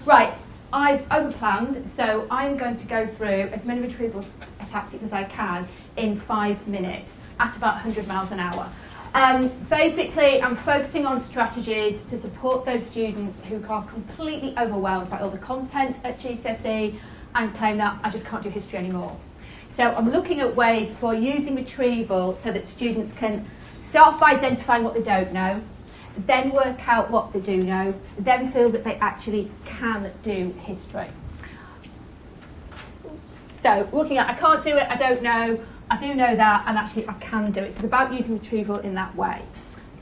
Right, I've overplanned, so I'm going to go through as many retrieval tactics as I can in 5 minutes at about 100 miles an hour. Basically, I'm focusing on strategies to support those students who are completely overwhelmed by all the content at GCSE and claim that I just can't do history anymore. So I'm looking at ways for using retrieval so that students can start by identifying what they don't know, then work out what they do know, then feel that they actually can do history. So looking at I can't do it, I don't know, I do know that, and actually I can do it. So it's about using retrieval in that way.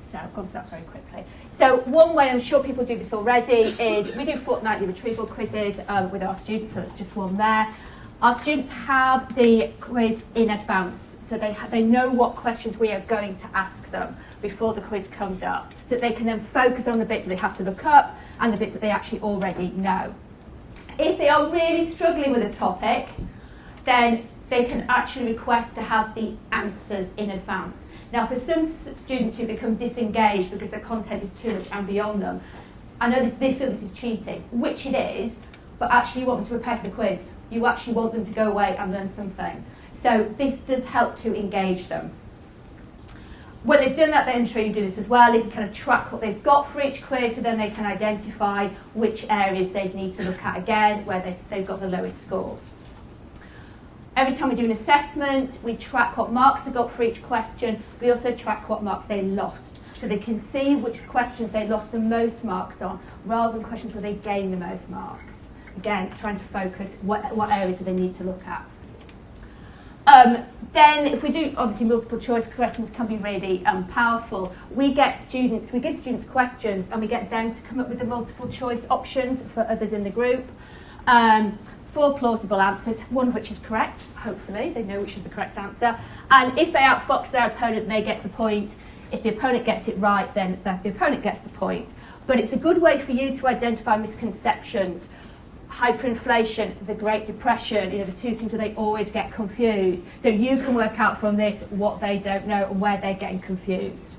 So I've gone through that very quickly. So one way, I'm sure people do this already, is we do fortnightly retrieval quizzes with our students, so it's just one there. Our students have the quiz in advance, so they know what questions we are going to ask them before the quiz comes up, so that they can then focus on the bits that they have to look up and the bits that they actually already know. If they are really struggling with a topic, then they can actually request to have the answers in advance. Now, for some students who become disengaged because their content is too much and beyond them, I know they feel this is cheating, which it is, but actually you want them to prepare for the quiz. You actually want them to go away and learn something. So this does help to engage them. When they've done that, then I'm sure you do this as well, you can kind of track what they've got for each quiz, so then they can identify which areas they need to look at again, where they've got the lowest scores. Every time we do an assessment, we track what marks they got for each question. We also track what marks they lost, so they can see which questions they lost the most marks on, rather than questions where they gained the most marks. Again, trying to focus what areas do they need to look at. Then, if we do, obviously, multiple choice questions can be really powerful. We give students questions, and we get them to come up with the multiple choice options for others in the group. 4 plausible answers, one of which is correct, hopefully, they know which is the correct answer. And if they outfox their opponent, they get the point. If the opponent gets it right, then the opponent gets the point. But it's a good way for you to identify misconceptions. Hyperinflation, the Great Depression, the two things that they always get confused. So you can work out from this what they don't know and where they're getting confused.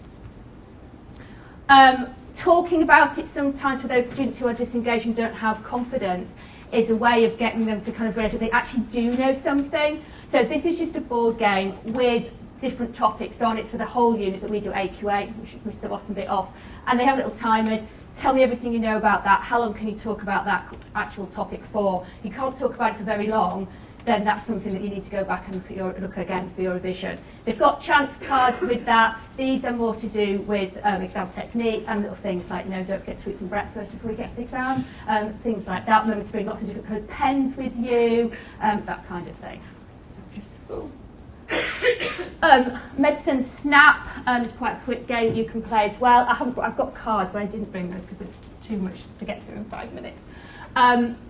Talking about it sometimes for those students who are disengaged and don't have confidence is a way of getting them to kind of realise that they actually do know something. So this is just a board game with different topics on. It's for the whole unit that we do AQA, which is missed the bottom bit off. And they have little timers. Tell me everything you know about that. How long can you talk about that actual topic for? You can't talk about it for very long, then that's something that you need to go back and look again for your revision. They've got chance cards with that. These are more to do with exam technique and little things like, don't forget to eat some breakfast before you get to the exam, things like that. Remember to bring lots of different coloured pens with you, that kind of thing. So just, Medicine Snap is quite a quick game you can play as well. I've got cards, but I didn't bring those because there's too much to get through in 5 minutes.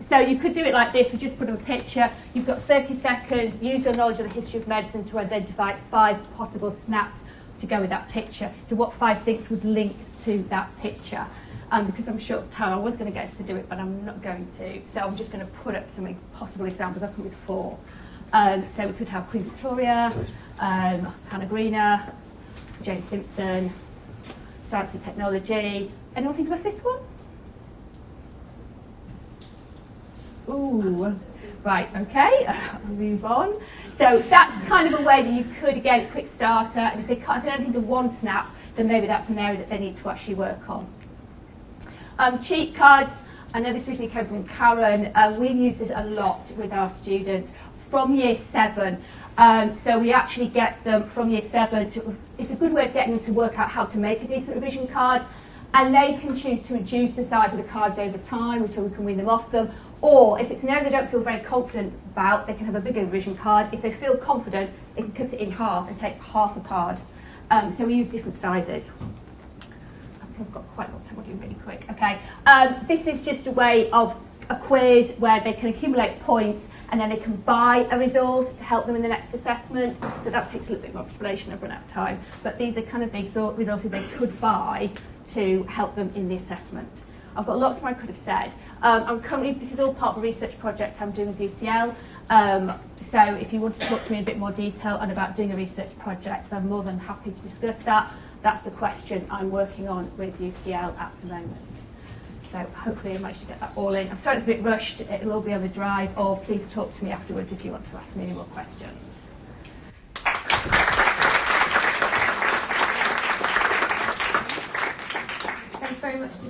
So you could do it like this. We just put up a picture. You've got 30 seconds. Use your knowledge of the history of medicine to identify 5 possible snaps to go with that picture. So what 5 things would link to that picture? Because I'm sure Tara was going to get us to do it, but I'm not going to. So I'm just going to put up some possible examples. I've come with 4. So we could have Queen Victoria, Hannah Greener, Jane Simpson, Science and Technology. Anyone think of a 5th one? Ooh, right, okay, I'll move on. So that's kind of a way that you could, again, quick starter, and if they can't think of one snap, then maybe that's an area that they need to actually work on. Cheat cards, I know this originally came from Karen. We use this a lot with our students from year 7. So we actually get them from year 7 it's a good way of getting them to work out how to make a decent revision card, and they can choose to reduce the size of the cards over time so we can wean them off them. Or if it's an area they don't feel very confident about, they can have a bigger revision card. If they feel confident, they can cut it in half and take half a card. So we use different sizes. I think I've got quite a lot of time, I'll do it really quick. Okay. This is just a way of a quiz where they can accumulate points and then they can buy a resource to help them in the next assessment. So that takes a little bit more explanation, I've run out of time. But these are kind of the resources they could buy to help them in the assessment. I've got lots more I could have said. This is all part of a research project I'm doing with UCL. So if you want to talk to me in a bit more detail and about doing a research project, I'm more than happy to discuss that. That's the question I'm working on with UCL at the moment. So hopefully I managed to get that all in. I'm sorry it's a bit rushed. It'll all be on the drive, or please talk to me afterwards if you want to ask me any more questions. Thanks very much to